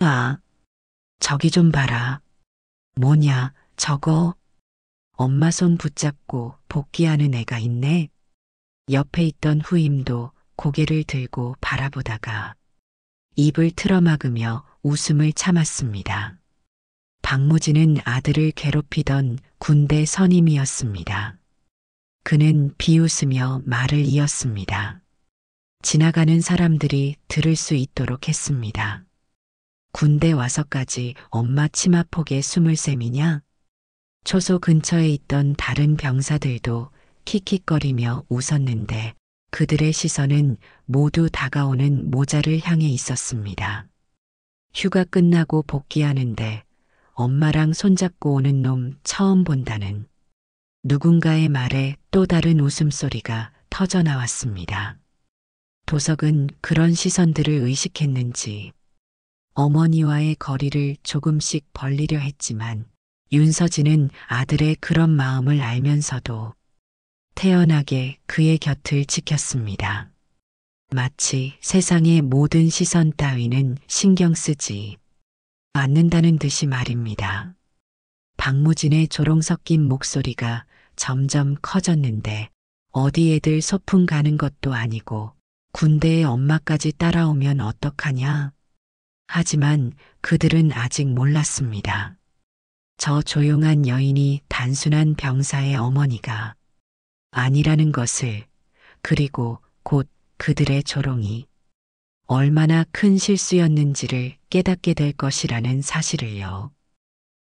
아, 저기 좀 봐라. 뭐냐, 저거? 엄마 손 붙잡고 복귀하는 애가 있네. 옆에 있던 후임도 고개를 들고 바라보다가 입을 틀어막으며 웃음을 참았습니다. 박무진은 아들을 괴롭히던 군대 선임이었습니다. 그는 비웃으며 말을 이었습니다. 지나가는 사람들이 들을 수 있도록 했습니다. 군대 와서까지 엄마 치마폭에 숨을 셈이냐? 초소 근처에 있던 다른 병사들도 킥킥거리며 웃었는데 그들의 시선은 모두 다가오는 모자를 향해 있었습니다. 휴가 끝나고 복귀하는데 엄마랑 손잡고 오는 놈 처음 본다는 누군가의 말에 또 다른 웃음소리가 터져 나왔습니다. 도석은 그런 시선들을 의식했는지 어머니와의 거리를 조금씩 벌리려 했지만 윤서진은 아들의 그런 마음을 알면서도 태연하게 그의 곁을 지켰습니다. 마치 세상의 모든 시선 따위는 신경 쓰지 않는다는 듯이 말입니다. 박무진의 조롱 섞인 목소리가 점점 커졌는데 어디 애들 소풍 가는 것도 아니고 군대에 엄마까지 따라오면 어떡하냐? 하지만 그들은 아직 몰랐습니다. 저 조용한 여인이 단순한 병사의 어머니가 아니라는 것을, 그리고 곧 그들의 조롱이 얼마나 큰 실수였는지를 깨닫게 될 것이라는 사실을요.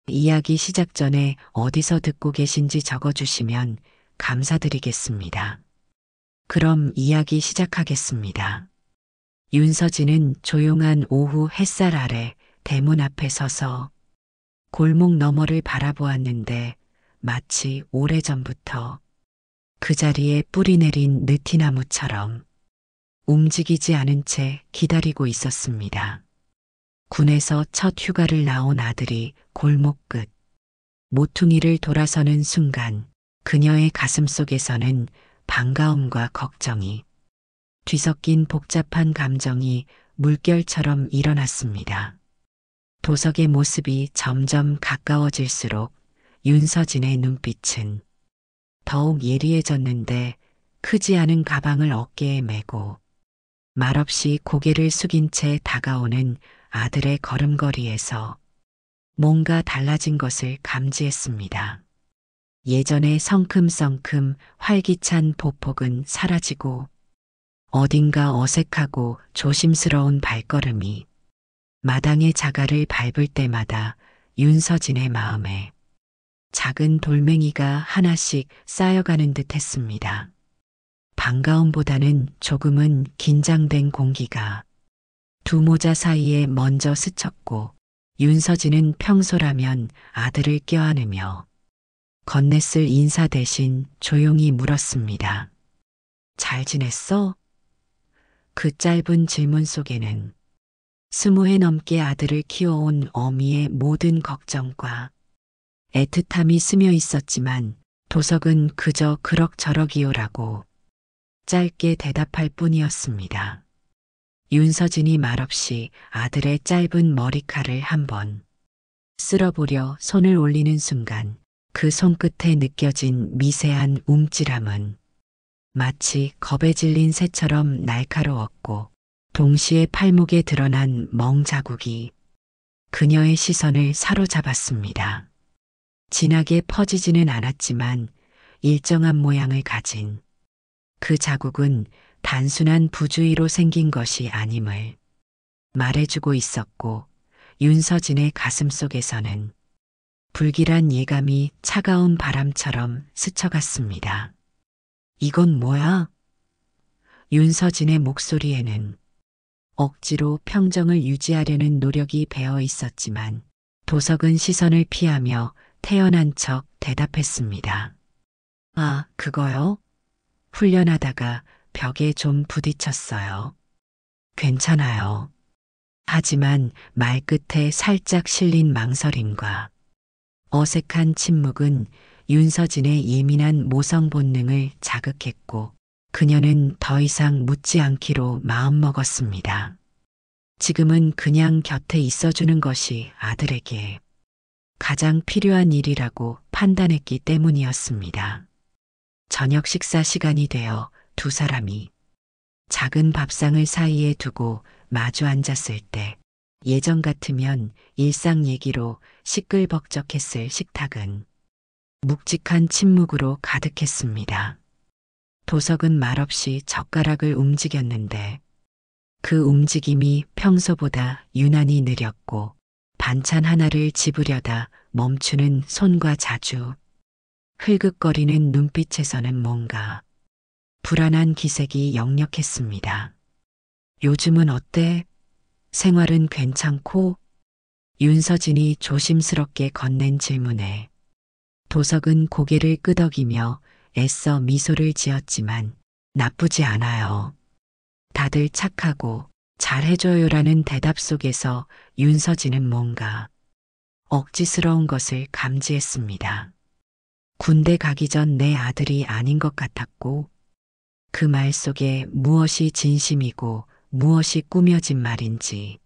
이야기 시작 전에 어디서 듣고 계신지 적어주시면 감사드리겠습니다. 그럼 이야기 시작하겠습니다. 윤서진은 조용한 오후 햇살 아래 대문 앞에 서서 골목 너머를 바라보았는데 마치 오래전부터 그 자리에 뿌리 내린 느티나무처럼 움직이지 않은 채 기다리고 있었습니다. 군에서 첫 휴가를 나온 아들이 골목 끝 모퉁이를 돌아서는 순간 그녀의 가슴속에서는 반가움과 걱정이 뒤섞인 복잡한 감정이 물결처럼 일어났습니다. 도석의 모습이 점점 가까워질수록 윤서진의 눈빛은 더욱 예리해졌는데 크지 않은 가방을 어깨에 메고 말없이 고개를 숙인 채 다가오는 아들의 걸음걸이에서 뭔가 달라진 것을 감지했습니다. 예전의 성큼성큼 활기찬 보폭은 사라지고 어딘가 어색하고 조심스러운 발걸음이 마당의 자갈을 밟을 때마다 윤서진의 마음에 작은 돌멩이가 하나씩 쌓여가는 듯 했습니다. 반가움보다는 조금은 긴장된 공기가 두 모자 사이에 먼저 스쳤고 윤서진은 평소라면 아들을 껴안으며 건넸을 인사 대신 조용히 물었습니다. 잘 지냈어? 그 짧은 질문 속에는 20해 넘게 아들을 키워온 어미의 모든 걱정과 애틋함이 스며 있었지만 도석은 그저 그럭저럭이요라고 짧게 대답할 뿐이었습니다. 윤서진이 말없이 아들의 짧은 머리칼을 한번 쓸어보려 손을 올리는 순간 그 손끝에 느껴진 미세한 움찔함은 마치 겁에 질린 새처럼 날카로웠고 동시에 팔목에 드러난 멍 자국이 그녀의 시선을 사로잡았습니다. 진하게 퍼지지는 않았지만 일정한 모양을 가진 그 자국은 단순한 부주의로 생긴 것이 아님을 말해주고 있었고 윤서진의 가슴속에서는 불길한 예감이 차가운 바람처럼 스쳐갔습니다. 이건 뭐야? 윤서진의 목소리에는 억지로 평정을 유지하려는 노력이 배어 있었지만 도석은 시선을 피하며 태연한 척 대답했습니다. 아, 그거요? 훈련하다가 벽에 좀 부딪혔어요. 괜찮아요. 하지만 말끝에 살짝 실린 망설임과 어색한 침묵은 윤서진의 예민한 모성 본능을 자극했고 그녀는 더 이상 묻지 않기로 마음먹었습니다. 지금은 그냥 곁에 있어주는 것이 아들에게 가장 필요한 일이라고 판단했기 때문이었습니다. 저녁 식사 시간이 되어 두 사람이 작은 밥상을 사이에 두고 마주 앉았을 때 예전 같으면 일상 얘기로 시끌벅적했을 식탁은 묵직한 침묵으로 가득했습니다. 도석은 말없이 젓가락을 움직였는데 그 움직임이 평소보다 유난히 느렸고 반찬 하나를 집으려다 멈추는 손과 자주 흘긋거리는 눈빛에서는 뭔가 불안한 기색이 역력했습니다. 요즘은 어때? 생활은 괜찮고? 윤서진이 조심스럽게 건넨 질문에 도석은 고개를 끄덕이며 애써 미소를 지었지만 나쁘지 않아요. 다들 착하고 잘해줘요라는 대답 속에서 윤서진은 뭔가 억지스러운 것을 감지했습니다. 군대 가기 전 내 아들이 아닌 것 같았고 그 말 속에 무엇이 진심이고 무엇이 꾸며진 말인지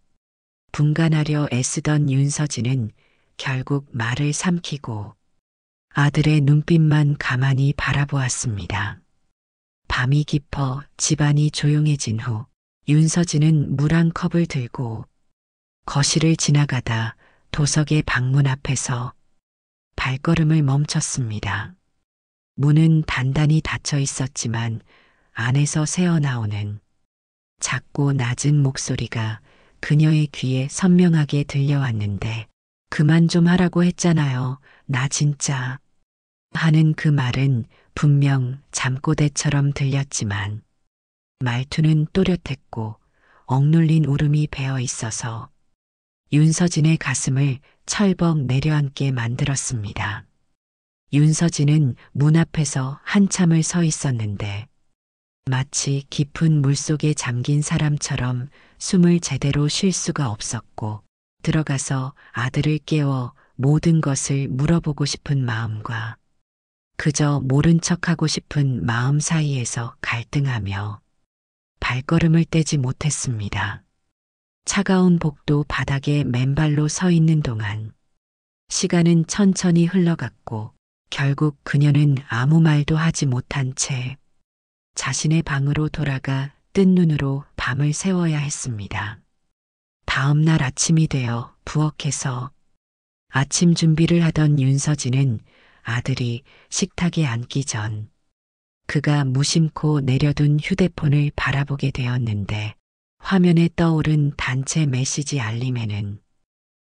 분간하려 애쓰던 윤서진은 결국 말을 삼키고 아들의 눈빛만 가만히 바라보았습니다. 밤이 깊어 집안이 조용해진 후 윤서진은 물 한 컵을 들고 거실을 지나가다 도석의 방문 앞에서 발걸음을 멈췄습니다. 문은 단단히 닫혀 있었지만 안에서 새어나오는 작고 낮은 목소리가 그녀의 귀에 선명하게 들려왔는데 그만 좀 하라고 했잖아요. 나 진짜 하는 그 말은 분명 잠꼬대처럼 들렸지만 말투는 또렷했고 억눌린 울음이 배어 있어서 윤서진의 가슴을 철벅 내려앉게 만들었습니다. 윤서진은 문 앞에서 한참을 서 있었는데 마치 깊은 물속에 잠긴 사람처럼 숨을 제대로 쉴 수가 없었고 들어가서 아들을 깨워 모든 것을 물어보고 싶은 마음과 그저 모른 척하고 싶은 마음 사이에서 갈등하며 발걸음을 떼지 못했습니다. 차가운 복도 바닥에 맨발로 서 있는 동안 시간은 천천히 흘러갔고 결국 그녀는 아무 말도 하지 못한 채 자신의 방으로 돌아가 뜬 눈으로 밤을 새워야 했습니다. 다음 날 아침이 되어 부엌에서 아침 준비를 하던 윤서진은 아들이 식탁에 앉기 전 그가 무심코 내려둔 휴대폰을 바라보게 되었는데 화면에 떠오른 단체 메시지 알림에는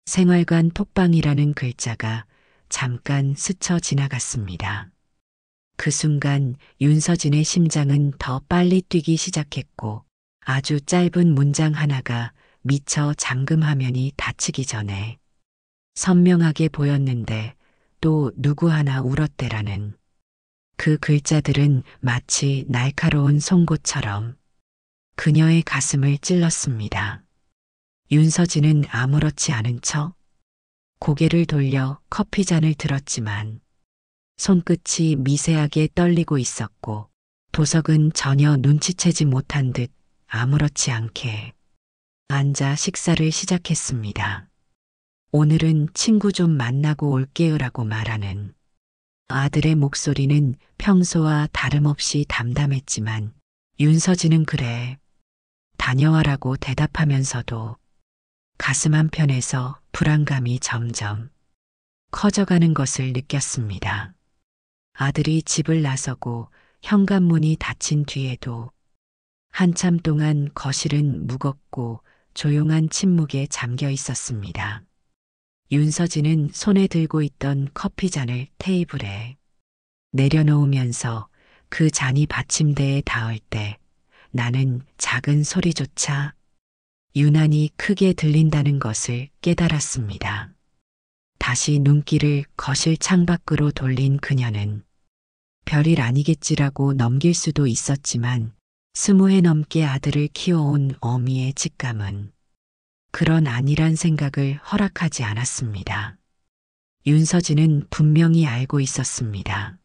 생활관 톡방이라는 글자가 잠깐 스쳐 지나갔습니다. 그 순간 윤서진의 심장은 더 빨리 뛰기 시작했고 아주 짧은 문장 하나가 미처 잠금 화면이 닫히기 전에 선명하게 보였는데 또 누구 하나 울었대라는 그 글자들은 마치 날카로운 송곳처럼 그녀의 가슴을 찔렀습니다. 윤서진은 아무렇지 않은 척 고개를 돌려 커피잔을 들었지만 손끝이 미세하게 떨리고 있었고 도석은 전혀 눈치채지 못한 듯 아무렇지 않게 앉아 식사를 시작했습니다. 오늘은 친구 좀 만나고 올게요라고 말하는 아들의 목소리는 평소와 다름없이 담담했지만 윤서진은 그래 다녀와라고 대답하면서도 가슴 한편에서 불안감이 점점 커져가는 것을 느꼈습니다. 아들이 집을 나서고 현관문이 닫힌 뒤에도 한참 동안 거실은 무겁고 조용한 침묵에 잠겨 있었습니다. 윤서진은 손에 들고 있던 커피잔을 테이블에 내려놓으면서 그 잔이 받침대에 닿을 때 나는 작은 소리조차 유난히 크게 들린다는 것을 깨달았습니다. 다시 눈길을 거실 창밖으로 돌린 그녀는 별일 아니겠지라고 넘길 수도 있었지만 20해 넘게 아들을 키워온 어미의 직감은 그런 아니란 생각을 허락하지 않았습니다. 윤서진은 분명히 알고 있었습니다.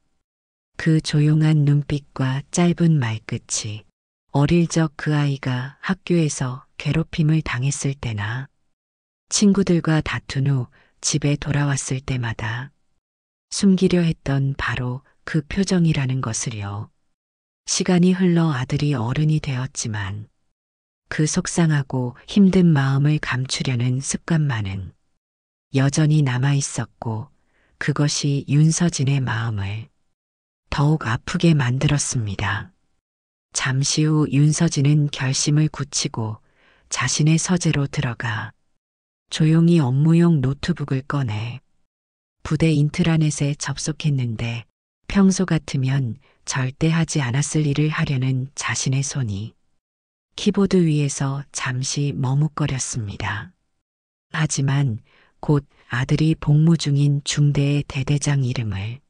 그 조용한 눈빛과 짧은 말끝이 어릴 적 그 아이가 학교에서 괴롭힘을 당했을 때나 친구들과 다툰 후 집에 돌아왔을 때마다 숨기려 했던 바로 그 표정이라는 것을요. 시간이 흘러 아들이 어른이 되었지만 그 속상하고 힘든 마음을 감추려는 습관만은 여전히 남아 있었고 그것이 윤서진의 마음을 더욱 아프게 만들었습니다. 잠시 후 윤서진은 결심을 굳히고 자신의 서재로 들어가 조용히 업무용 노트북을 꺼내 부대 인트라넷에 접속했는데 평소 같으면 절대 하지 않았을 일을 하려는 자신의 손이 키보드 위에서 잠시 머뭇거렸습니다. 하지만 곧 아들이 복무 중인 중대의 대대장 이름을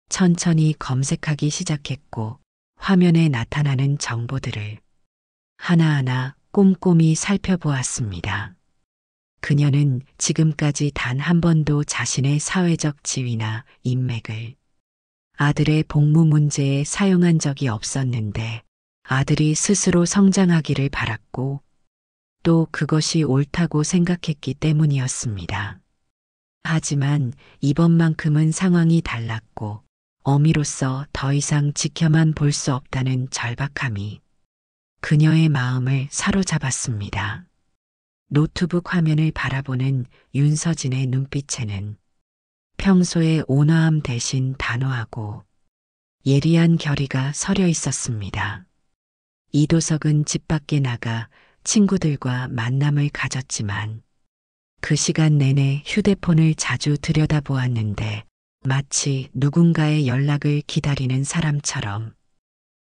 천천히 검색하기 시작했고 화면에 나타나는 정보들을 하나하나 꼼꼼히 살펴보았습니다. 그녀는 지금까지 단 한 번도 자신의 사회적 지위나 인맥을 아들의 복무 문제에 사용한 적이 없었는데 아들이 스스로 성장하기를 바랐고 또 그것이 옳다고 생각했기 때문이었습니다. 하지만 이번만큼은 상황이 달랐고 어미로서 더 이상 지켜만 볼 수 없다는 절박함이 그녀의 마음을 사로잡았습니다. 노트북 화면을 바라보는 윤서진의 눈빛에는 평소의 온화함 대신 단호하고 예리한 결의가 서려 있었습니다. 이도석은 집 밖에 나가 친구들과 만남을 가졌지만 그 시간 내내 휴대폰을 자주 들여다보았는데 마치 누군가의 연락을 기다리는 사람처럼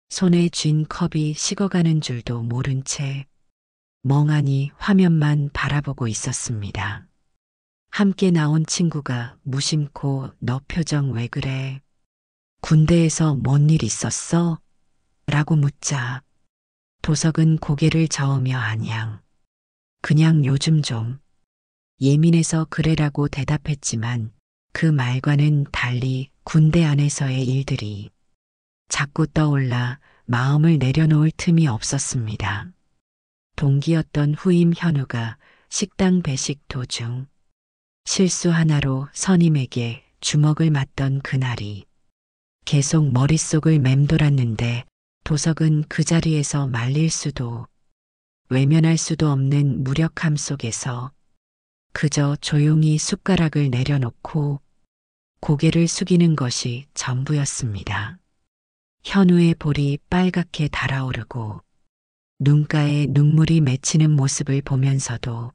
손에 쥔 컵이 식어가는 줄도 모른 채 멍하니 화면만 바라보고 있었습니다. 함께 나온 친구가 무심코 너 표정 왜 그래? 군대에서 뭔 일 있었어? 라고 묻자 도석은 고개를 저으며 안양. 그냥 요즘 좀 예민해서 그래라고 대답했지만 그 말과는 달리 군대 안에서의 일들이 자꾸 떠올라 마음을 내려놓을 틈이 없었습니다. 동기였던 후임 현우가 식당 배식 도중 실수 하나로 선임에게 주먹을 맞던 그날이 계속 머릿속을 맴돌았는데 도석은 그 자리에서 말릴 수도 외면할 수도 없는 무력함 속에서 그저 조용히 숟가락을 내려놓고 고개를 숙이는 것이 전부였습니다. 현우의 볼이 빨갛게 달아오르고 눈가에 눈물이 맺히는 모습을 보면서도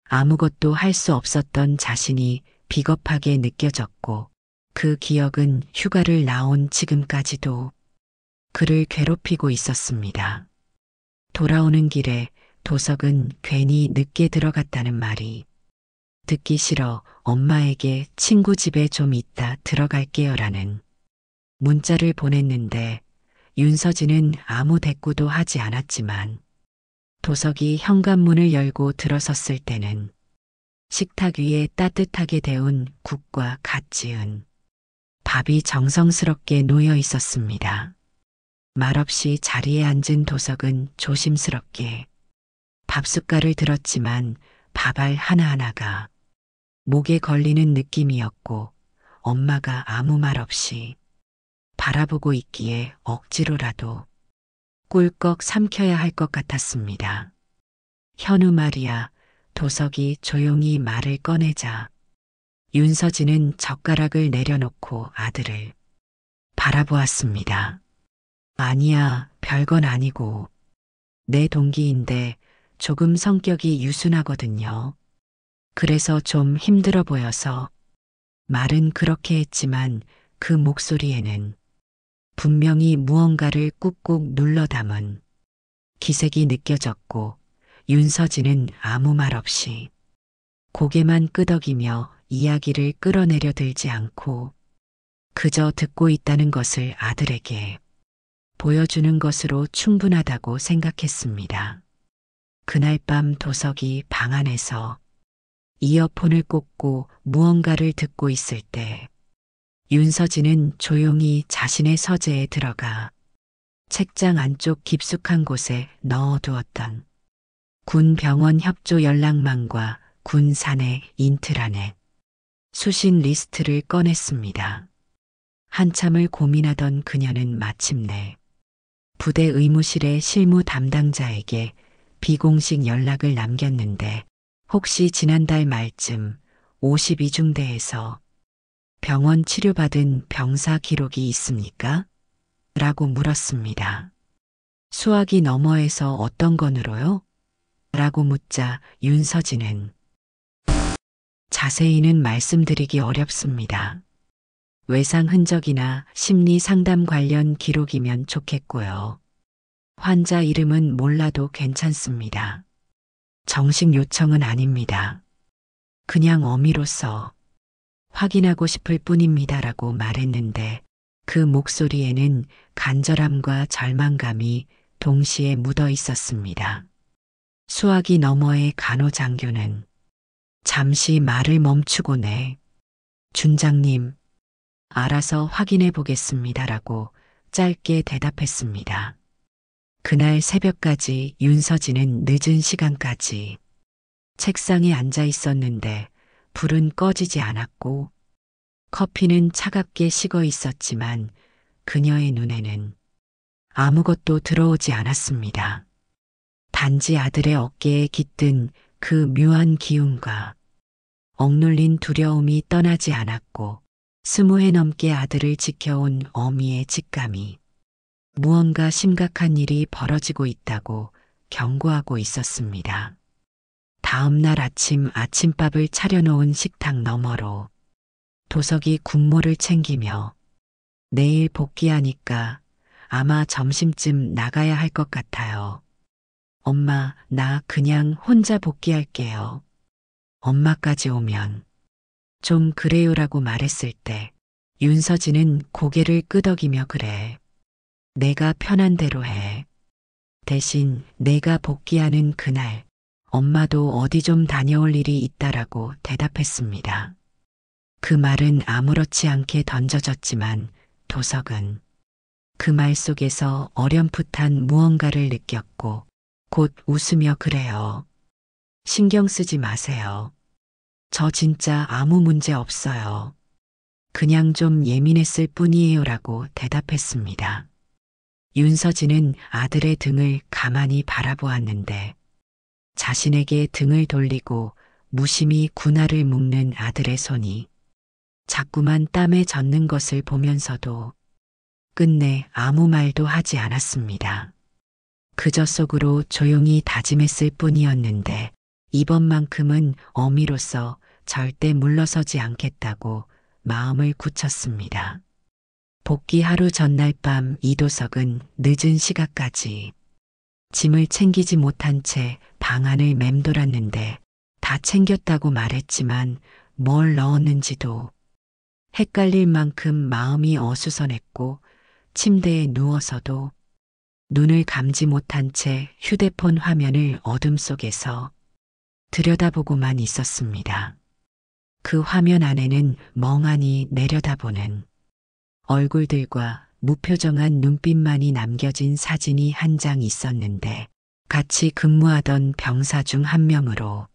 아무것도 할 수 없었던 자신이 비겁하게 느껴졌고 그 기억은 휴가를 나온 지금까지도 그를 괴롭히고 있었습니다. 돌아오는 길에 도석은 괜히 늦게 들어갔다는 말이 듣기 싫어 엄마에게 친구 집에 좀 있다 들어갈게요라는 문자를 보냈는데 윤서진은 아무 대꾸도 하지 않았지만 도석이 현관문을 열고 들어섰을 때는 식탁 위에 따뜻하게 데운 국과 갓 지은 밥이 정성스럽게 놓여 있었습니다. 말없이 자리에 앉은 도석은 조심스럽게 밥숟갈을 들었지만 밥알 하나하나가 목에 걸리는 느낌이었고 엄마가 아무 말 없이 바라보고 있기에 억지로라도 꿀꺽 삼켜야 할 것 같았습니다. 현우 말이야. 도석이 조용히 말을 꺼내자 윤서진은 젓가락을 내려놓고 아들을 바라보았습니다. 아니야, 별건 아니고 내 동기인데 조금 성격이 유순하거든요. 그래서 좀 힘들어 보여서 말은 그렇게 했지만 그 목소리에는 분명히 무언가를 꾹꾹 눌러 담은 기색이 느껴졌고 윤서진은 아무 말 없이 고개만 끄덕이며 이야기를 끌어내려 들지 않고 그저 듣고 있다는 것을 아들에게 보여주는 것으로 충분하다고 생각했습니다. 그날 밤 도석이 방 안에서 이어폰을 꽂고 무언가를 듣고 있을 때 윤서진은 조용히 자신의 서재에 들어가 책장 안쪽 깊숙한 곳에 넣어두었던 군 병원 협조 연락망과 군 사내 인트라넷 수신 리스트를 꺼냈습니다. 한참을 고민하던 그녀는 마침내 부대 의무실의 실무 담당자에게 비공식 연락을 남겼는데 혹시 지난달 말쯤 52중대에서 병원 치료받은 병사 기록이 있습니까? 라고 물었습니다. 수화기 너머에서 어떤 건으로요? 라고 묻자 윤서진은 자세히는 말씀드리기 어렵습니다. 외상 흔적이나 심리 상담 관련 기록이면 좋겠고요. 환자 이름은 몰라도 괜찮습니다. 정식 요청은 아닙니다. 그냥 어미로서 확인하고 싶을 뿐입니다라고 말했는데 그 목소리에는 간절함과 절망감이 동시에 묻어 있었습니다. 수화기 너머의 간호장교는 잠시 말을 멈추고 준장님, 알아서 확인해 보겠습니다라고 짧게 대답했습니다. 그날 새벽까지 윤서진은 늦은 시간까지 책상에 앉아 있었는데 불은 꺼지지 않았고 커피는 차갑게 식어 있었지만 그녀의 눈에는 아무것도 들어오지 않았습니다. 단지 아들의 어깨에 깃든 그 묘한 기운과 억눌린 두려움이 떠나지 않았고 20해 넘게 아들을 지켜온 어미의 직감이 무언가 심각한 일이 벌어지고 있다고 경고하고 있었습니다. 다음 날 아침 아침밥을 차려놓은 식탁 너머로 도석이 국모를 챙기며 내일 복귀하니까 아마 점심쯤 나가야 할 것 같아요. 엄마, 나 그냥 혼자 복귀할게요. 엄마까지 오면 좀 그래요라고 말했을 때 윤서진은 고개를 끄덕이며 그래. 내가 편한 대로 해. 대신 내가 복귀하는 그날 엄마도 어디 좀 다녀올 일이 있다라고 대답했습니다. 그 말은 아무렇지 않게 던져졌지만 도석은 그 말 속에서 어렴풋한 무언가를 느꼈고 곧 웃으며 그래요. 신경 쓰지 마세요. 저 진짜 아무 문제 없어요. 그냥 좀 예민했을 뿐이에요라고 대답했습니다. 윤서진은 아들의 등을 가만히 바라보았는데 자신에게 등을 돌리고 무심히 군화를 묶는 아들의 손이 자꾸만 땀에 젖는 것을 보면서도 끝내 아무 말도 하지 않았습니다. 그저 속으로 조용히 다짐했을 뿐이었는데 이번만큼은 어미로서 절대 물러서지 않겠다고 마음을 굳혔습니다. 복귀 하루 전날 밤 이도석은 늦은 시각까지 짐을 챙기지 못한 채 방 안을 맴돌았는데 다 챙겼다고 말했지만 뭘 넣었는지도 헷갈릴 만큼 마음이 어수선했고 침대에 누워서도 눈을 감지 못한 채 휴대폰 화면을 어둠 속에서 들여다보고만 있었습니다. 그 화면 안에는 멍하니 내려다보는 얼굴들과 무표정한 눈빛만이 남겨진 사진이 한 장 있었는데 같이 근무하던 병사 중 한 명으로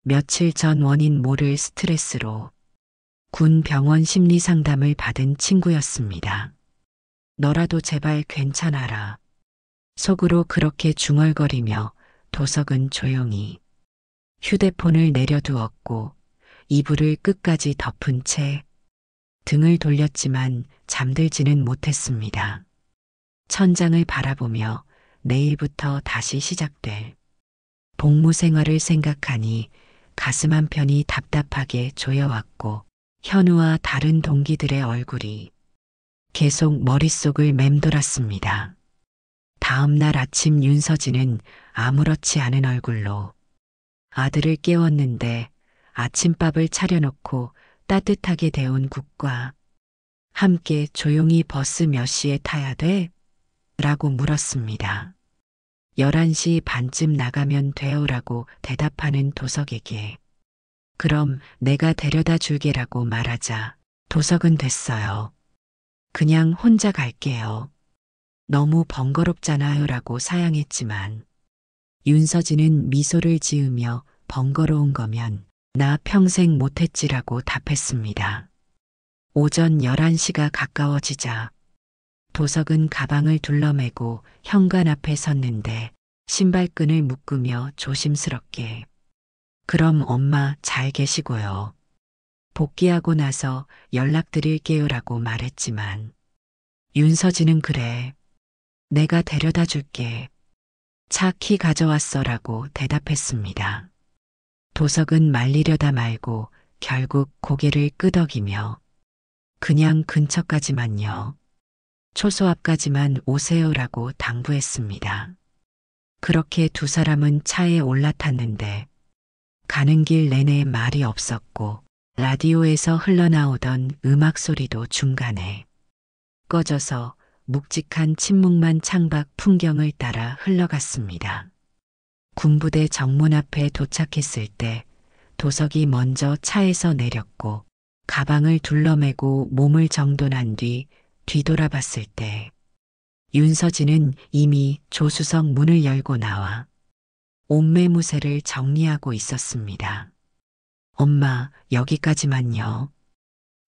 며칠 전 원인 모를 스트레스로 군 병원 심리 상담을 받은 친구였습니다. 너라도 제발 괜찮아라. 속으로 그렇게 중얼거리며 도석은 조용히 휴대폰을 내려두었고 이불을 끝까지 덮은 채 등을 돌렸지만 잠들지는 못했습니다. 천장을 바라보며 내일부터 다시 시작될 복무 생활을 생각하니 가슴 한편이 답답하게 조여왔고 현우와 다른 동기들의 얼굴이 계속 머릿속을 맴돌았습니다. 다음 날 아침 윤서진은 아무렇지 않은 얼굴로 아들을 깨웠는데 아침밥을 차려놓고 따뜻하게 데운 국과 함께 조용히 버스 몇 시에 타야 돼? 라고 물었습니다. 11시 반쯤 나가면 돼요라고 대답하는 도석에게 그럼 내가 데려다 줄게라고 말하자 도석은 됐어요. 그냥 혼자 갈게요. 너무 번거롭잖아요 라고 사양했지만 윤서진은 미소를 지으며 번거로운 거면 나 평생 못했지라고 답했습니다. 오전 11시가 가까워지자 도석은 가방을 둘러매고 현관 앞에 섰는데 신발끈을 묶으며 조심스럽게 그럼 엄마 잘 계시고요. 복귀하고 나서 연락드릴게요라고 말했지만 윤서진은 그래. 내가 데려다 줄게. 차 키 가져왔어라고 대답했습니다. 도석은 말리려다 말고 결국 고개를 끄덕이며 그냥 근처까지만요. 초소 앞까지만 오세요라고 당부했습니다. 그렇게 두 사람은 차에 올라탔는데 가는 길 내내 말이 없었고 라디오에서 흘러나오던 음악 소리도 중간에 꺼져서 묵직한 침묵만 창밖 풍경을 따라 흘러갔습니다. 군부대 정문 앞에 도착했을 때 도석이 먼저 차에서 내렸고 가방을 둘러매고 몸을 정돈한 뒤 뒤돌아봤을 때 윤서진은 이미 조수석 문을 열고 나와 옷매무새를 정리하고 있었습니다. 엄마, 여기까지만요.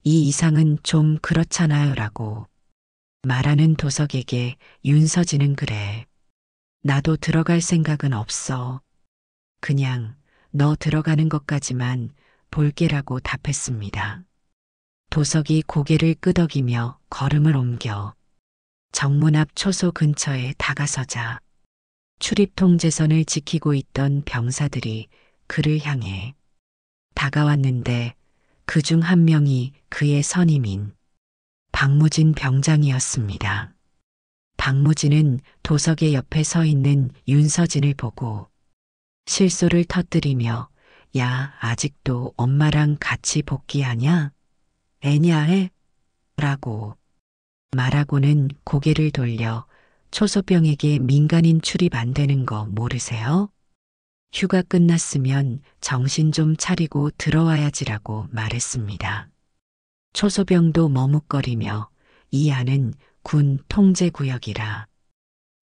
이 이상은 좀 그렇잖아요 라고 말하는 도석에게 윤서진은 그래. 나도 들어갈 생각은 없어. 그냥 너 들어가는 것까지만 볼게라고 답했습니다. 도석이 고개를 끄덕이며 걸음을 옮겨 정문 앞 초소 근처에 다가서자 출입 통제선을 지키고 있던 병사들이 그를 향해 다가왔는데 그중 한 명이 그의 선임인 박무진 병장이었습니다. 박무진은 도석의 옆에 서 있는 윤서진을 보고 실소를 터뜨리며 야, 아직도 엄마랑 같이 복귀하냐? 애냐해? 라고 말하고는 고개를 돌려 초소병에게 민간인 출입 안 되는 거 모르세요? 휴가 끝났으면 정신 좀 차리고 들어와야지라고 말했습니다. 초소병도 머뭇거리며 이 안은 군 통제구역이라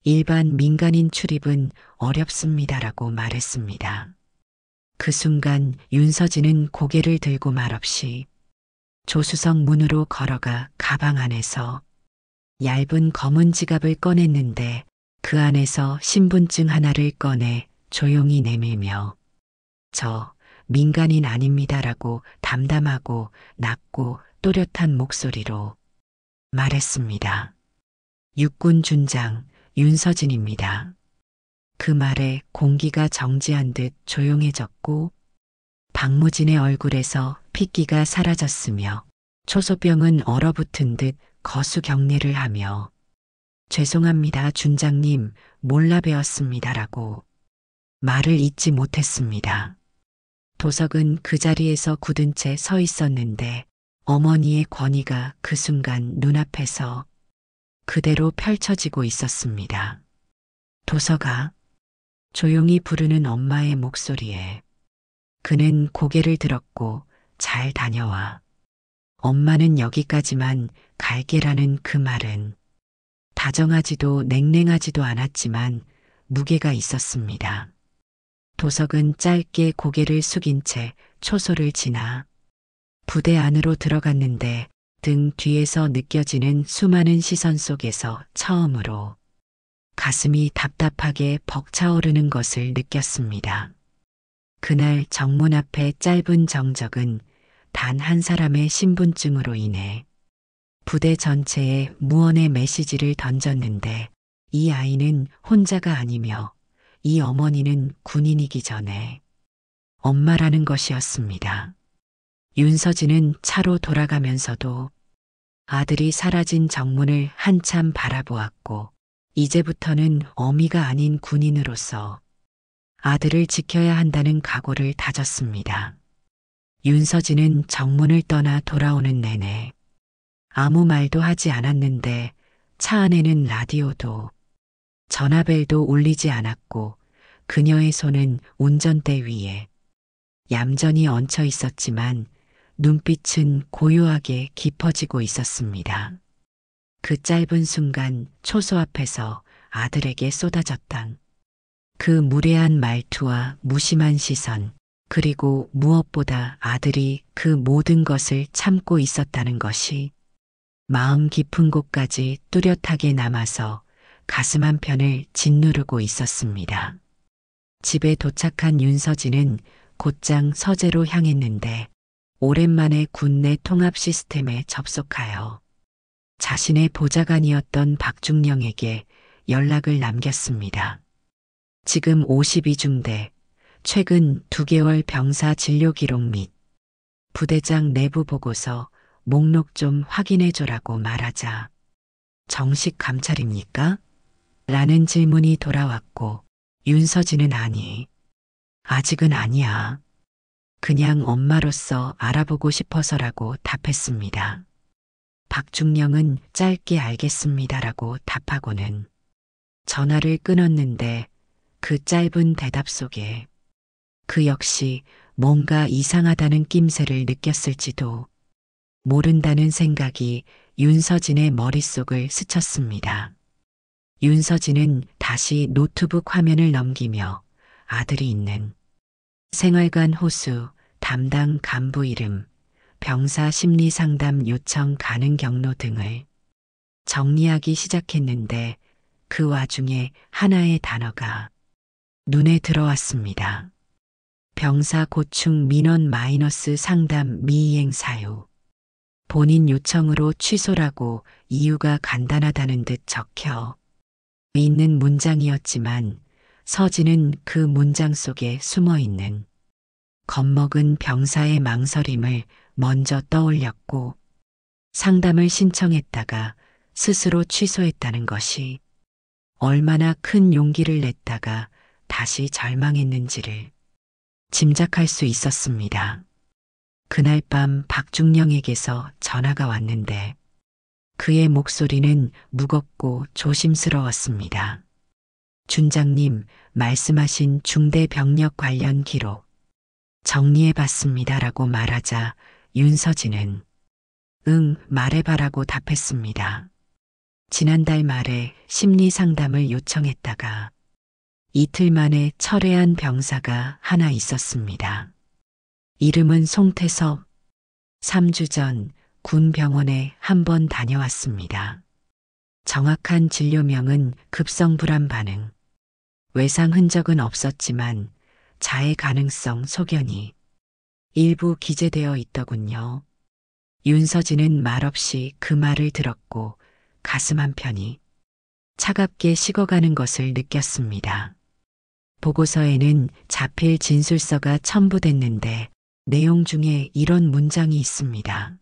일반 민간인 출입은 어렵습니다라고 말했습니다. 그 순간 윤서진은 고개를 들고 말없이 조수석 문으로 걸어가 가방 안에서 얇은 검은 지갑을 꺼냈는데 그 안에서 신분증 하나를 꺼내 조용히 내밀며 저 민간인 아닙니다라고 담담하고 낮고 또렷한 목소리로 말했습니다. 육군 준장 윤서진입니다. 그 말에 공기가 정지한 듯 조용해졌고 박무진의 얼굴에서 핏기가 사라졌으며 초소병은 얼어붙은 듯 거수 경례를 하며 죄송합니다 준장님 몰라 뵈었습니다라고 말을 잇지 못했습니다. 도석은 그 자리에서 굳은 채 서 있었는데 어머니의 권위가 그 순간 눈앞에서 그대로 펼쳐지고 있었습니다. 도석아, 조용히 부르는 엄마의 목소리에 그는 고개를 들었고 잘 다녀와. 엄마는 여기까지만 갈게라는 그 말은 다정하지도 냉랭하지도 않았지만 무게가 있었습니다. 도석은 짧게 고개를 숙인 채 초소를 지나 부대 안으로 들어갔는데 등 뒤에서 느껴지는 수많은 시선 속에서 처음으로 가슴이 답답하게 벅차오르는 것을 느꼈습니다. 그날 정문 앞의 짧은 정적은 단 한 사람의 신분증으로 인해 부대 전체에 무언의 메시지를 던졌는데 이 아이는 혼자가 아니며 이 어머니는 군인이기 전에 엄마라는 것이었습니다. 윤서진은 차로 돌아가면서도 아들이 사라진 정문을 한참 바라보았고 이제부터는 어미가 아닌 군인으로서 아들을 지켜야 한다는 각오를 다졌습니다. 윤서진은 정문을 떠나 돌아오는 내내 아무 말도 하지 않았는데 차 안에는 라디오도 전화벨도 울리지 않았고 그녀의 손은 운전대 위에 얌전히 얹혀 있었지만 눈빛은 고요하게 깊어지고 있었습니다. 그 짧은 순간 초소 앞에서 아들에게 쏟아졌던 그 무례한 말투와 무심한 시선, 그리고 무엇보다 아들이 그 모든 것을 참고 있었다는 것이 마음 깊은 곳까지 뚜렷하게 남아서 가슴 한편을 짓누르고 있었습니다. 집에 도착한 윤서진은 곧장 서재로 향했는데 오랜만에 군내 통합 시스템에 접속하여 자신의 보좌관이었던 박중령에게 연락을 남겼습니다. 지금 52중대, 최근 2개월 병사 진료 기록 및 부대장 내부 보고서 목록 좀 확인해줘라고 말하자 정식 감찰입니까? 라는 질문이 돌아왔고 윤서진은 아니, 아직은 아니야. 그냥 엄마로서 알아보고 싶어서라고 답했습니다. 박중령은 짧게 알겠습니다라고 답하고는 전화를 끊었는데 그 짧은 대답 속에 그 역시 뭔가 이상하다는 낌새를 느꼈을지도 모른다는 생각이 윤서진의 머릿속을 스쳤습니다. 윤서진은 다시 노트북 화면을 넘기며 아들이 있는 생활관 호수, 담당 간부 이름, 병사 심리 상담 요청 가능 경로 등을 정리하기 시작했는데 그 와중에 하나의 단어가 눈에 들어왔습니다. 병사 고충 민원 마이너스 상담 미이행 사유. 본인 요청으로 취소라고 이유가 간단하다는 듯 적혀 있는 문장이었지만 서진은 그 문장 속에 숨어 있는 겁먹은 병사의 망설임을 먼저 떠올렸고 상담을 신청했다가 스스로 취소했다는 것이 얼마나 큰 용기를 냈다가 다시 절망했는지를 짐작할 수 있었습니다. 그날 밤 박중령에게서 전화가 왔는데 그의 목소리는 무겁고 조심스러웠습니다. 준장님, 말씀하신 중대 병력 관련 기록 정리해봤습니다라고 말하자 윤서진은 응, 말해봐라고 답했습니다. 지난달 말에 심리 상담을 요청했다가 이틀 만에 철회한 병사가 하나 있었습니다. 이름은 송태섭. 3주 전 군 병원에 한 번 다녀왔습니다. 정확한 진료명은 급성 불안 반응. 외상 흔적은 없었지만 자해 가능성 소견이 일부 기재되어 있더군요. 윤서진은 말없이 그 말을 들었고 가슴 한편이 차갑게 식어가는 것을 느꼈습니다. 보고서에는 자필 진술서가 첨부됐는데 내용 중에 이런 문장이 있습니다.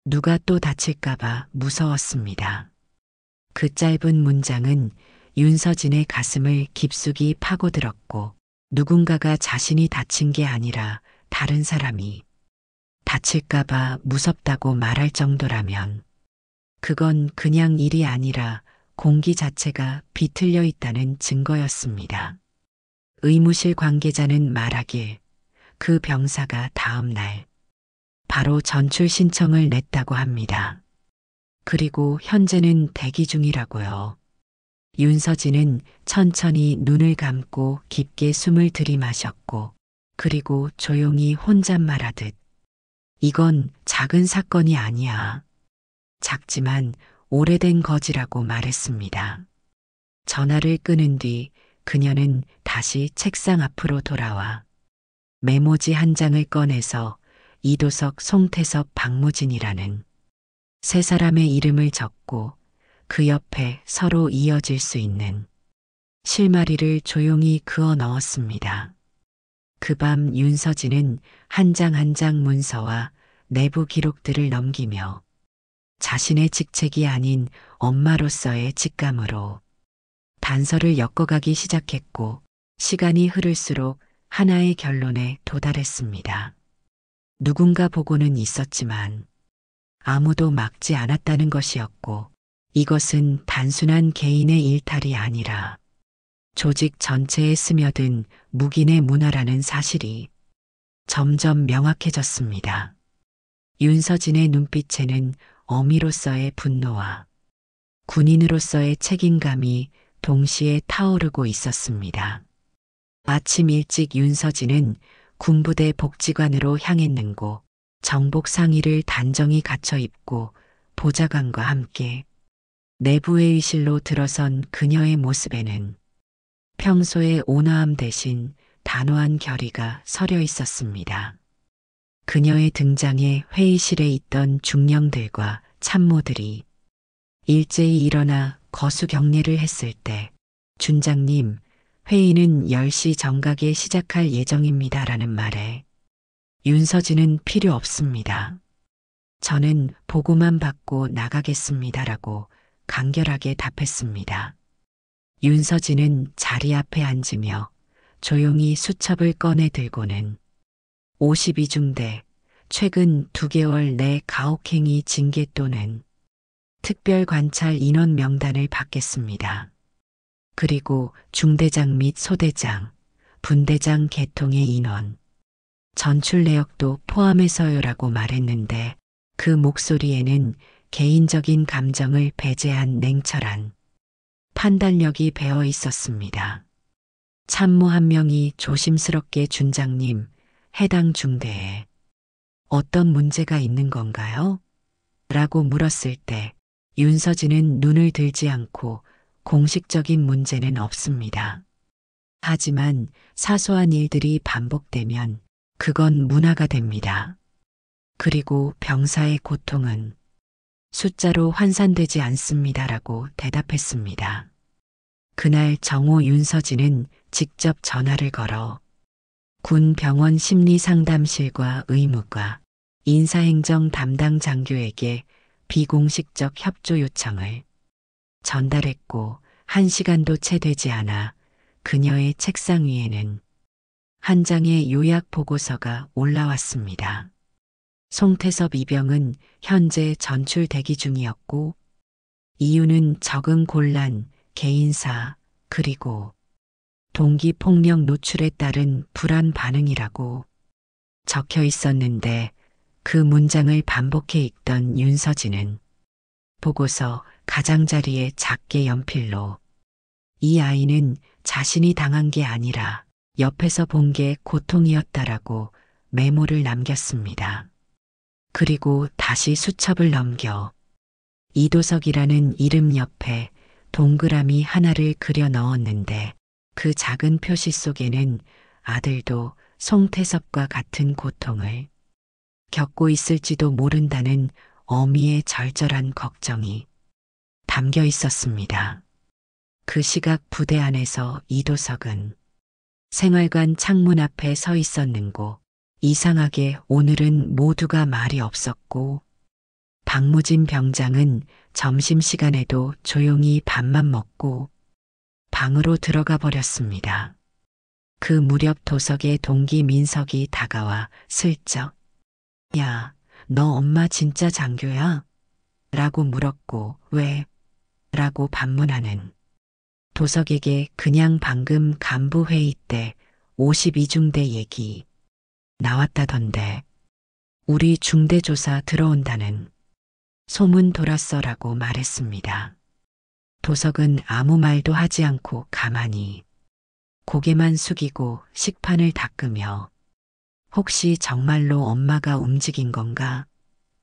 누가 또 다칠까봐 무서웠습니다. 그 짧은 문장은 윤서진의 가슴을 깊숙이 파고들었고 누군가가 자신이 다친 게 아니라 다른 사람이 다칠까봐 무섭다고 말할 정도라면 그건 그냥 일이 아니라 공기 자체가 비틀려 있다는 증거였습니다. 의무실 관계자는 말하길 그 병사가 다음 날 바로 전출 신청을 냈다고 합니다. 그리고 현재는 대기 중이라고요. 윤서진은 천천히 눈을 감고 깊게 숨을 들이마셨고 그리고 조용히 혼잣말하듯 이건 작은 사건이 아니야. 작지만 오래된 거지라고 말했습니다. 전화를 끊은 뒤 그녀는 다시 책상 앞으로 돌아와 메모지 한 장을 꺼내서 이도석, 송태섭, 박무진이라는 세 사람의 이름을 적고 그 옆에 서로 이어질 수 있는 실마리를 조용히 그어 넣었습니다. 그 밤 윤서진은 한 장 한 장 문서와 내부 기록들을 넘기며 자신의 직책이 아닌 엄마로서의 직감으로 단서를 엮어가기 시작했고 시간이 흐를수록 하나의 결론에 도달했습니다. 누군가 보고는 있었지만 아무도 막지 않았다는 것이었고 이것은 단순한 개인의 일탈이 아니라 조직 전체에 스며든 묵인의 문화라는 사실이 점점 명확해졌습니다. 윤서진의 눈빛에는 어미로서의 분노와 군인으로서의 책임감이 동시에 타오르고 있었습니다. 아침 일찍 윤서진은 군부대 복지관으로 향했는고 정복 상의를 단정히 갖춰 입고 보좌관과 함께 내부회의실로 들어선 그녀의 모습에는 평소의 온화함 대신 단호한 결의가 서려 있었습니다. 그녀의 등장에 회의실에 있던 중령들과 참모들이 일제히 일어나 거수 경례를 했을 때 준장님, 회의는 10시 정각에 시작할 예정입니다라는 말에 윤서진은 필요 없습니다. 저는 보고만 받고 나가겠습니다라고 간결하게 답했습니다. 윤서진은 자리 앞에 앉으며 조용히 수첩을 꺼내 들고는 52중대 최근 2개월 내 가혹행위 징계 또는 특별관찰 인원 명단을 받겠습니다. 그리고 중대장 및 소대장, 분대장 계통의 인원, 전출 내역도 포함해서요라고 말했는데 그 목소리에는 개인적인 감정을 배제한 냉철한 판단력이 배어 있었습니다. 참모 한 명이 조심스럽게 준장님, 해당 중대에 어떤 문제가 있는 건가요? 라고 물었을 때 윤서진은 눈을 들지 않고 공식적인 문제는 없습니다. 하지만 사소한 일들이 반복되면 그건 문화가 됩니다. 그리고 병사의 고통은 숫자로 환산되지 않습니다라고 대답했습니다. 그날 정오 윤서진은 직접 전화를 걸어 군 병원 심리상담실과 의무과 인사행정 담당 장교에게 비공식적 협조 요청을 전달했고 1시간도 채 되지 않아 그녀의 책상 위에는 한 장의 요약 보고서가 올라왔습니다. 송태섭 이병은 현재 전출 대기 중이었고 이유는 적응 곤란, 개인사, 그리고 동기 폭력 노출에 따른 불안 반응이라고 적혀 있었는데 그 문장을 반복해 읽던 윤서진은 보고서 가장자리에 작게 연필로 이 아이는 자신이 당한 게 아니라 옆에서 본 게 고통이었다라고 메모를 남겼습니다. 그리고 다시 수첩을 넘겨 이도석이라는 이름 옆에 동그라미 하나를 그려 넣었는데 그 작은 표시 속에는 아들도 송태섭과 같은 고통을 겪고 있을지도 모른다는 어미의 절절한 걱정이 담겨 있었습니다. 그 시각 부대 안에서 이도석은 생활관 창문 앞에 서 있었는고 이상하게 오늘은 모두가 말이 없었고 박무진 병장은 점심시간에도 조용히 밥만 먹고 방으로 들어가 버렸습니다. 그 무렵 도석의 동기 민석이 다가와 슬쩍 야, 너 엄마 진짜 장교야? 라고 물었고 왜? 라고 반문하는 도석에게 그냥 방금 간부회의 때 52중대 얘기 나왔다던데 우리 중대 조사 들어온다는 소문 돌았어라고 말했습니다. 도석은 아무 말도 하지 않고 가만히 고개만 숙이고 식판을 닦으며 혹시 정말로 엄마가 움직인 건가?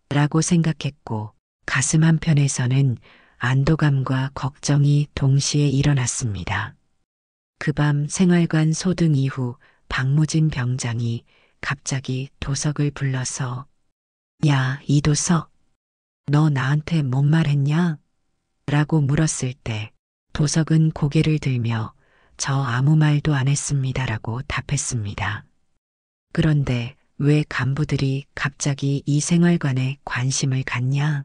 라고 생각했고 가슴 한편에서는 안도감과 걱정이 동시에 일어났습니다. 그 밤 생활관 소등 이후 박무진 병장이 갑자기 도석을 불러서 야, 이도석, 너 나한테 뭔 말했냐? 라고 물었을 때 도석은 고개를 들며 저 아무 말도 안 했습니다라고 답했습니다. 그런데 왜 간부들이 갑자기 이 생활관에 관심을 갖냐?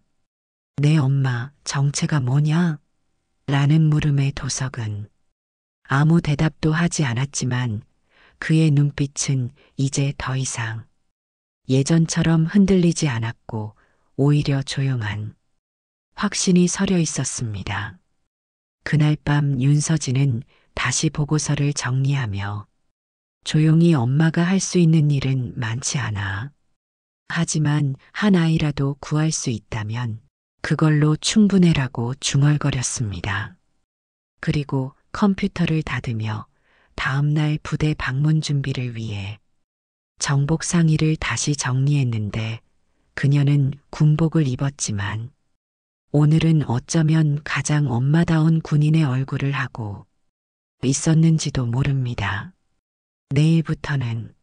내 엄마 정체가 뭐냐? 라는 물음에 도석은 아무 대답도 하지 않았지만 그의 눈빛은 이제 더 이상 예전처럼 흔들리지 않았고 오히려 조용한 확신이 서려 있었습니다. 그날 밤 윤서진은 다시 보고서를 정리하며 조용히 엄마가 할 수 있는 일은 많지 않아. 하지만 한 아이라도 구할 수 있다면 그걸로 충분해라고 중얼거렸습니다. 그리고 컴퓨터를 닫으며 다음날 부대 방문 준비를 위해 정복 상의를 다시 정리했는데 그녀는 군복을 입었지만 오늘은 어쩌면 가장 엄마다운 군인의 얼굴을 하고 있었는지도 모릅니다. 내일부터는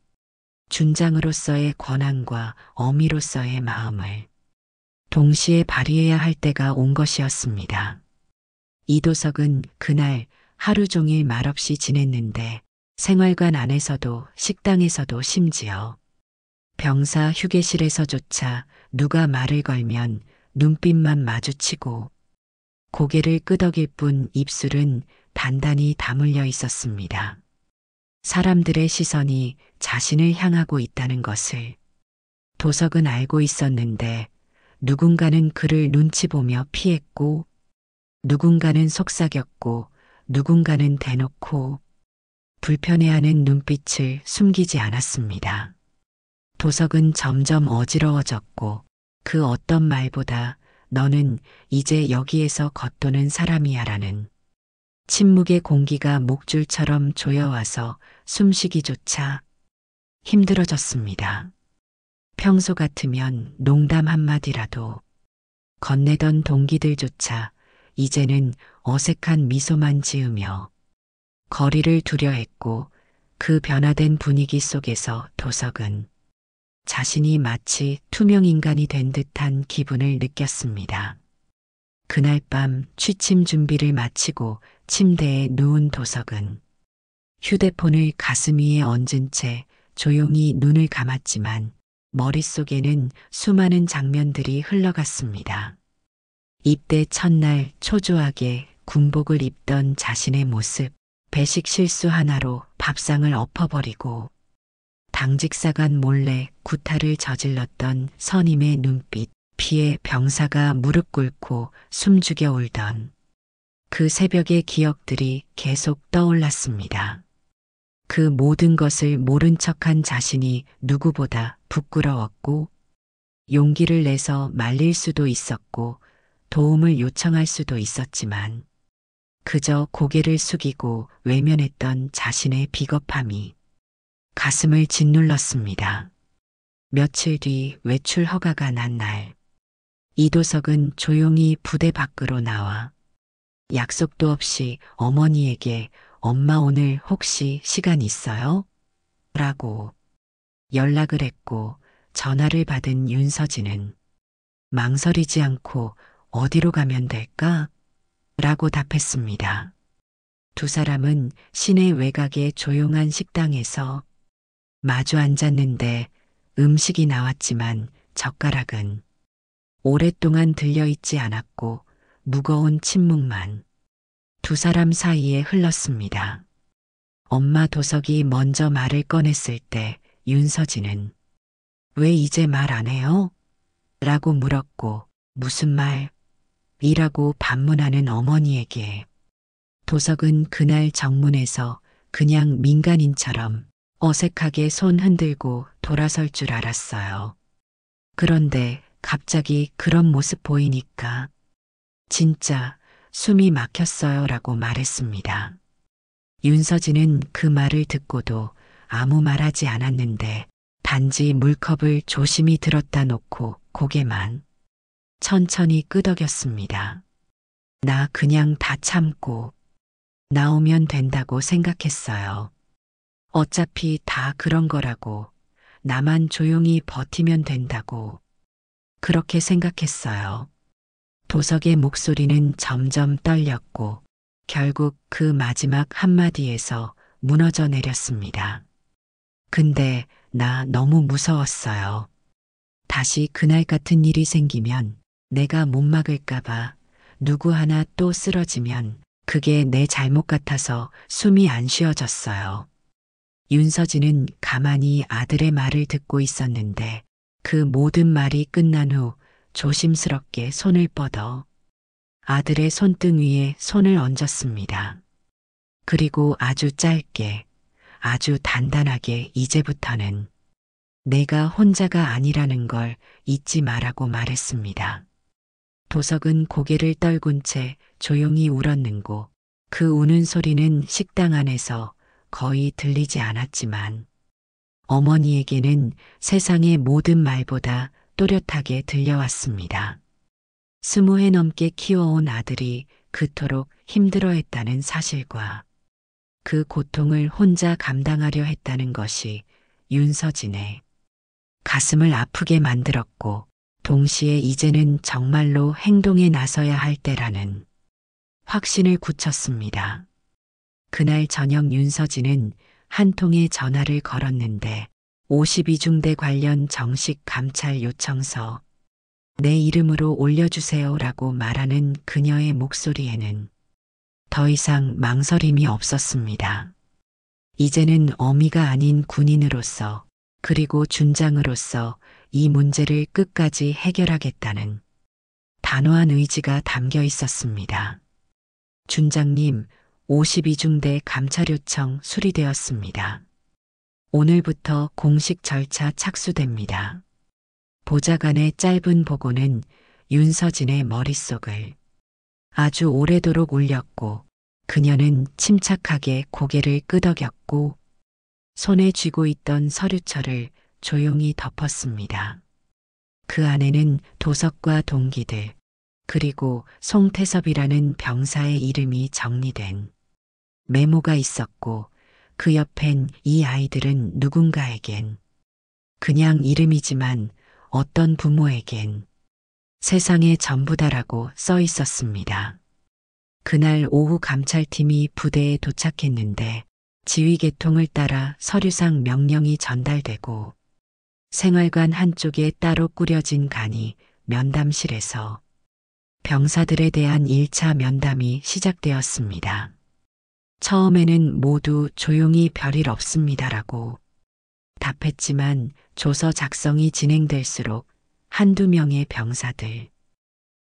준장으로서의 권한과 어미로서의 마음을 동시에 발휘해야 할 때가 온 것이었습니다. 이도석은 그날 하루 종일 말없이 지냈는데 생활관 안에서도 식당에서도 심지어 병사 휴게실에서조차 누가 말을 걸면 눈빛만 마주치고 고개를 끄덕일 뿐 입술은 단단히 다물려 있었습니다. 사람들의 시선이 자신을 향하고 있다는 것을 도석은 알고 있었는데 누군가는 그를 눈치 보며 피했고 누군가는 속삭였고 누군가는 대놓고 불편해하는 눈빛을 숨기지 않았습니다. 도석은 점점 어지러워졌고 그 어떤 말보다 너는 이제 여기에서 겉도는 사람이야라는 침묵의 공기가 목줄처럼 조여와서 숨쉬기조차 힘들어졌습니다. 평소 같으면 농담 한마디라도 건네던 동기들조차 이제는 어색한 미소만 지으며 거리를 두려 했고 그 변화된 분위기 속에서 도석은 자신이 마치 투명인간이 된 듯한 기분을 느꼈습니다. 그날 밤 취침 준비를 마치고 침대에 누운 도석은 휴대폰을 가슴 위에 얹은 채 조용히 눈을 감았지만 머릿속에는 수많은 장면들이 흘러갔습니다. 입대 첫날 초조하게 군복을 입던 자신의 모습, 배식 실수 하나로 밥상을 엎어버리고 당직사관 몰래 구타를 저질렀던 선임의 눈빛, 피해 병사가 무릎 꿇고 숨죽여 울던 그 새벽의 기억들이 계속 떠올랐습니다. 그 모든 것을 모른 척한 자신이 누구보다 부끄러웠고 용기를 내서 말릴 수도 있었고 도움을 요청할 수도 있었지만 그저 고개를 숙이고 외면했던 자신의 비겁함이 가슴을 짓눌렀습니다. 며칠 뒤 외출 허가가 난 날, 이도석은 조용히 부대 밖으로 나와 약속도 없이 어머니에게 엄마 오늘 혹시 시간 있어요? 라고 연락을 했고 전화를 받은 윤서진은 망설이지 않고 어디로 가면 될까? 라고 답했습니다. 두 사람은 시내 외곽의 조용한 식당에서 마주 앉았는데 음식이 나왔지만 젓가락은 오랫동안 들려있지 않았고 무거운 침묵만 두 사람 사이에 흘렀습니다. 엄마 도석이 먼저 말을 꺼냈을 때 윤서진은 왜 이제 말 안 해요? 라고 물었고 무슨 말? 이라고 반문하는 어머니에게 도석은 그날 정문에서 그냥 민간인처럼 어색하게 손 흔들고 돌아설 줄 알았어요. 그런데 갑자기 그런 모습 보이니까 진짜 숨이 막혔어요 라고 말했습니다. 윤서진은 그 말을 듣고도 아무 말하지 않았는데 단지 물컵을 조심히 들었다 놓고 고개만 천천히 끄덕였습니다. 나 그냥 다 참고 나오면 된다고 생각했어요. 어차피 다 그런 거라고 나만 조용히 버티면 된다고 그렇게 생각했어요. 도석의 목소리는 점점 떨렸고 결국 그 마지막 한마디에서 무너져 내렸습니다. 근데 나 너무 무서웠어요. 다시 그날 같은 일이 생기면 내가 못 막을까봐 누구 하나 또 쓰러지면 그게 내 잘못 같아서 숨이 안 쉬어졌어요. 윤서진은 가만히 아들의 말을 듣고 있었는데 그 모든 말이 끝난 후 조심스럽게 손을 뻗어 아들의 손등 위에 손을 얹었습니다. 그리고 아주 짧게, 아주 단단하게 이제부터는 내가 혼자가 아니라는 걸 잊지 말라고 말했습니다. 도석은 고개를 떨군 채 조용히 울었는고 그 우는 소리는 식당 안에서 거의 들리지 않았지만 어머니에게는 세상의 모든 말보다 또렷하게 들려왔습니다. 20해 넘게 키워온 아들이 그토록 힘들어했다는 사실과 그 고통을 혼자 감당하려 했다는 것이 윤서진의 가슴을 아프게 만들었고 동시에 이제는 정말로 행동에 나서야 할 때라는 확신을 굳혔습니다. 그날 저녁 윤서진은 한 통의 전화를 걸었는데 52중대 관련 정식 감찰 요청서 내 이름으로 올려주세요라고 말하는 그녀의 목소리에는 더 이상 망설임이 없었습니다. 이제는 어미가 아닌 군인으로서 그리고 준장으로서 이 문제를 끝까지 해결하겠다는 단호한 의지가 담겨 있었습니다. 준장님, 52중대 감찰 요청 수리되었습니다. 오늘부터 공식 절차 착수됩니다. 보좌관의 짧은 보고는 윤서진의 머릿속을 아주 오래도록 울렸고 그녀는 침착하게 고개를 끄덕였고 손에 쥐고 있던 서류철을 조용히 덮었습니다. 그 안에는 도석과 동기들 그리고 송태섭이라는 병사의 이름이 정리된 메모가 있었고 그 옆엔 이 아이들은 누군가에겐 그냥 이름이지만 어떤 부모에겐 세상의 전부다라고 써 있었습니다. 그날 오후 감찰팀이 부대에 도착했는데 지휘계통을 따라 서류상 명령이 전달되고 생활관 한쪽에 따로 꾸려진 간이 면담실에서 병사들에 대한 1차 면담이 시작되었습니다. 처음에는 모두 조용히 별일 없습니다라고 답했지만 조서 작성이 진행될수록 한두 명의 병사들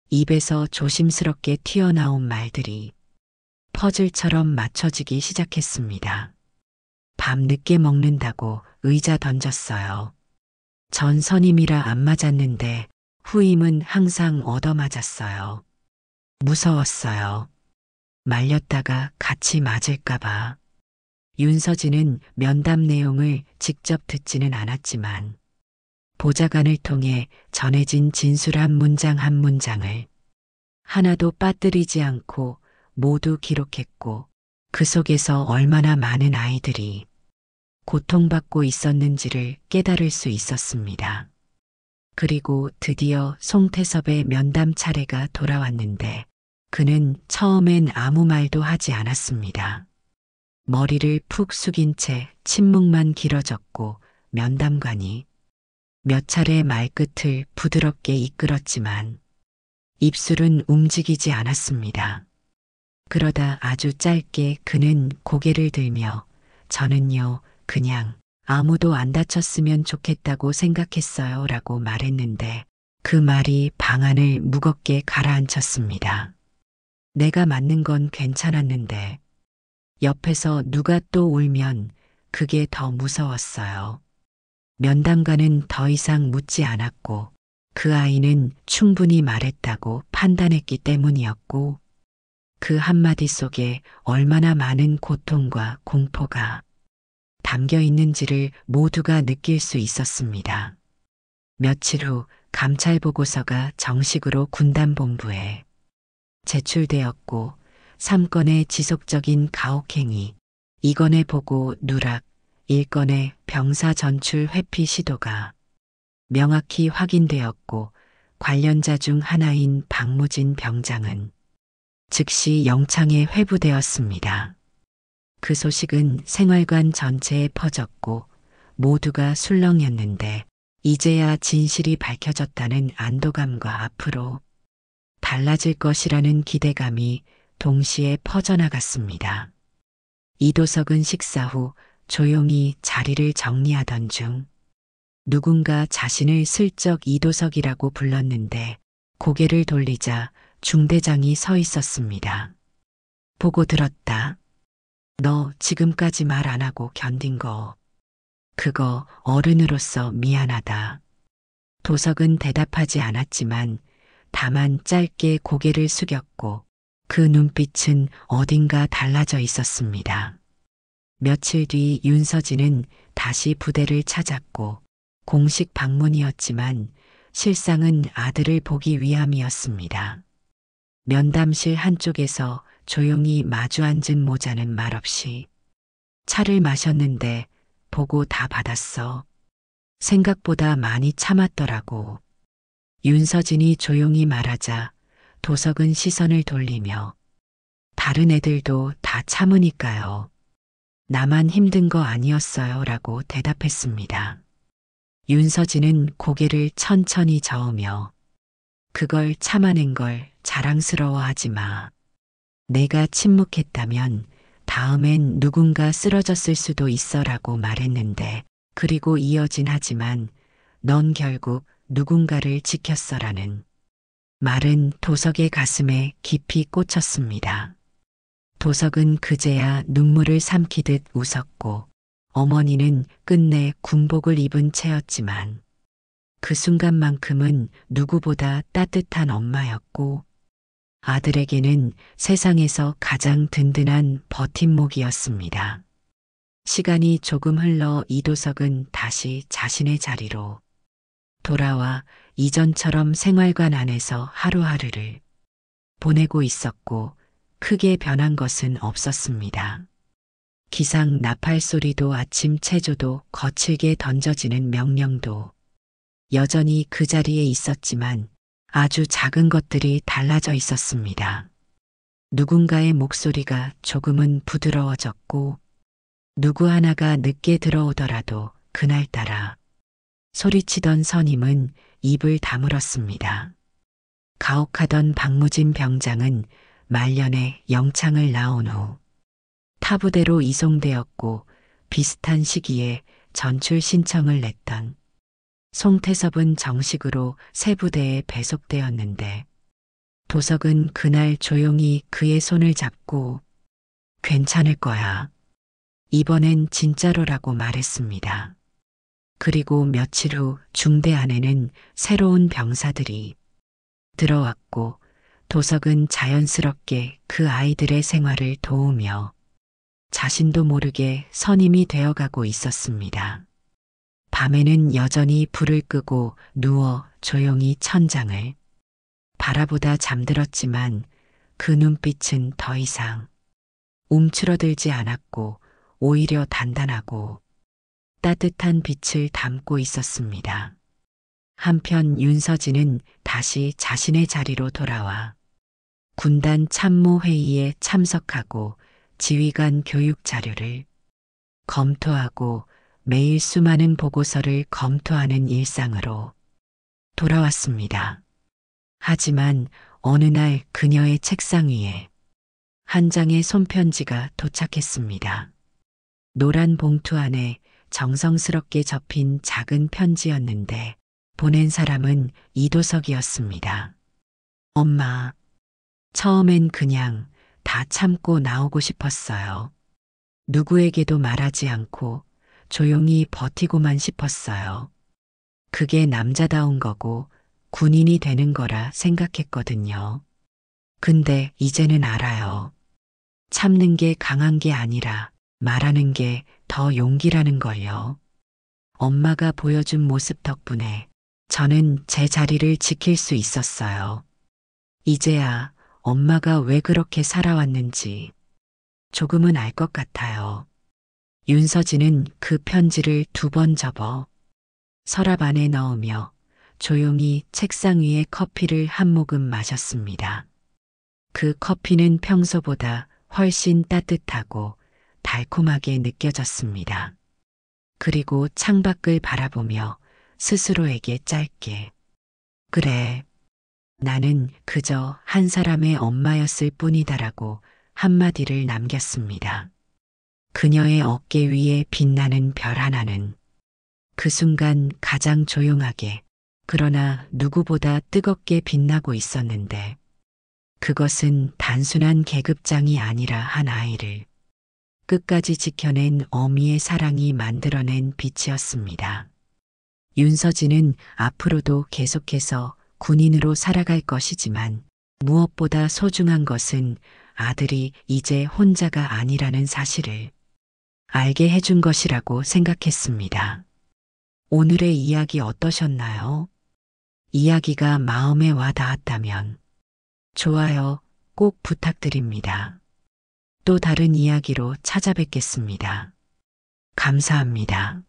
입에서 조심스럽게 튀어나온 말들이 퍼즐처럼 맞춰지기 시작했습니다. 밤 늦게 먹는다고 의자 던졌어요. 전 선임이라 안 맞았는데 후임은 항상 얻어맞았어요. 무서웠어요. 말렸다가 같이 맞을까봐. 윤서진은 면담 내용을 직접 듣지는 않았지만 보좌관을 통해 전해진 진술 한 문장 한 문장을 하나도 빠뜨리지 않고 모두 기록했고 그 속에서 얼마나 많은 아이들이 고통받고 있었는지를 깨달을 수 있었습니다. 그리고 드디어 송태섭의 면담 차례가 돌아왔는데 그는 처음엔 아무 말도 하지 않았습니다. 머리를 푹 숙인 채 침묵만 길어졌고 면담관이 몇 차례 말끝을 부드럽게 이끌었지만 입술은 움직이지 않았습니다. 그러다 아주 짧게 그는 고개를 들며 저는요, 그냥 아무도 안 다쳤으면 좋겠다고 생각했어요 라고 말했는데 그 말이 방안을 무겁게 가라앉혔습니다. 내가 맞는 건 괜찮았는데 옆에서 누가 또 울면 그게 더 무서웠어요. 면담관은 더 이상 묻지 않았고 그 아이는 충분히 말했다고 판단했기 때문이었고 그 한마디 속에 얼마나 많은 고통과 공포가 담겨 있는지를 모두가 느낄 수 있었습니다. 며칠 후 감찰 보고서가 정식으로 군단본부에 제출되었고 3건의 지속적인 가혹행위, 2건의 보고 누락, 1건의 병사 전출 회피 시도가 명확히 확인되었고 관련자 중 하나인 박무진 병장은 즉시 영창에 회부되었습니다. 그 소식은 생활관 전체에 퍼졌고 모두가 술렁였는데 이제야 진실이 밝혀졌다는 안도감과 앞으로 달라질 것이라는 기대감이 동시에 퍼져나갔습니다. 이도석은 식사 후 조용히 자리를 정리하던 중 누군가 자신을 슬쩍 이도석이라고 불렀는데 고개를 돌리자 중대장이 서 있었습니다. 보고 들었다. 너 지금까지 말 안 하고 견딘 거. 그거 어른으로서 미안하다. 도석은 대답하지 않았지만 다만 짧게 고개를 숙였고 그 눈빛은 어딘가 달라져 있었습니다. 며칠 뒤 윤서진은 다시 부대를 찾았고 공식 방문이었지만 실상은 아들을 보기 위함이었습니다. 면담실 한쪽에서 조용히 마주 앉은 모자는 말없이 차를 마셨는데 보고 다 받았어. 생각보다 많이 참았더라고. 윤서진이 조용히 말하자 도석은 시선을 돌리며 다른 애들도 다 참으니까요. 나만 힘든 거 아니었어요 라고 대답했습니다. 윤서진은 고개를 천천히 저으며 그걸 참아낸 걸 자랑스러워하지 마. 내가 침묵했다면 다음엔 누군가 쓰러졌을 수도 있어라고 말했는데 그리고 이어진 하지만 넌 결국 누군가를 지켰어라는 말은 도석의 가슴에 깊이 꽂혔습니다. 도석은 그제야 눈물을 삼키듯 웃었고 어머니는 끝내 군복을 입은 채였지만 그 순간만큼은 누구보다 따뜻한 엄마였고 아들에게는 세상에서 가장 든든한 버팀목이었습니다. 시간이 조금 흘러 이도석은 다시 자신의 자리로 돌아와 이전처럼 생활관 안에서 하루하루를 보내고 있었고 크게 변한 것은 없었습니다. 기상 나팔 소리도 아침 체조도 거칠게 던져지는 명령도 여전히 그 자리에 있었지만 아주 작은 것들이 달라져 있었습니다. 누군가의 목소리가 조금은 부드러워졌고 누구 하나가 늦게 들어오더라도 그날따라 소리치던 선임은 입을 다물었습니다. 가혹하던 박무진 병장은 말년에 영창을 나온 후 타부대로 이송되었고 비슷한 시기에 전출 신청을 냈던 송태섭은 정식으로 새 부대에 배속되었는데 도석은 그날 조용히 그의 손을 잡고 괜찮을 거야. 이번엔 진짜로라고 말했습니다. 그리고 며칠 후 중대 안에는 새로운 병사들이 들어왔고 도석은 자연스럽게 그 아이들의 생활을 도우며 자신도 모르게 선임이 되어가고 있었습니다. 밤에는 여전히 불을 끄고 누워 조용히 천장을 바라보다 잠들었지만 그 눈빛은 더 이상 움츠러들지 않았고 오히려 단단하고 따뜻한 빛을 담고 있었습니다. 한편 윤서진은 다시 자신의 자리로 돌아와 군단 참모회의에 참석하고 지휘관 교육 자료를 검토하고 매일 수많은 보고서를 검토하는 일상으로 돌아왔습니다. 하지만 어느 날 그녀의 책상 위에 한 장의 손편지가 도착했습니다. 노란 봉투 안에 정성스럽게 접힌 작은 편지였는데 보낸 사람은 이도석이었습니다. 엄마, 처음엔 그냥 다 참고 나오고 싶었어요. 누구에게도 말하지 않고 조용히 버티고만 싶었어요. 그게 남자다운 거고 군인이 되는 거라 생각했거든요. 근데 이제는 알아요. 참는 게 강한 게 아니라 말하는 게 더 용기라는 걸요. 엄마가 보여준 모습 덕분에 저는 제 자리를 지킬 수 있었어요. 이제야 엄마가 왜 그렇게 살아왔는지 조금은 알 것 같아요. 윤서진은 그 편지를 2번 접어 서랍 안에 넣으며 조용히 책상 위에 커피를 한 모금 마셨습니다. 그 커피는 평소보다 훨씬 따뜻하고 달콤하게 느껴졌습니다. 그리고 창밖을 바라보며 스스로에게 짧게 그래, 나는 그저 한 사람의 엄마였을 뿐이다라고 한마디를 남겼습니다. 그녀의 어깨 위에 빛나는 별 하나는 그 순간 가장 조용하게 그러나 누구보다 뜨겁게 빛나고 있었는데 그것은 단순한 계급장이 아니라 한 아이를 끝까지 지켜낸 어미의 사랑이 만들어낸 빛이었습니다. 윤서진은 앞으로도 계속해서 군인으로 살아갈 것이지만 무엇보다 소중한 것은 아들이 이제 혼자가 아니라는 사실을 알게 해준 것이라고 생각했습니다. 오늘의 이야기 어떠셨나요? 이야기가 마음에 와 닿았다면 좋아요 꼭 부탁드립니다. 또 다른 이야기로 찾아뵙겠습니다. 감사합니다.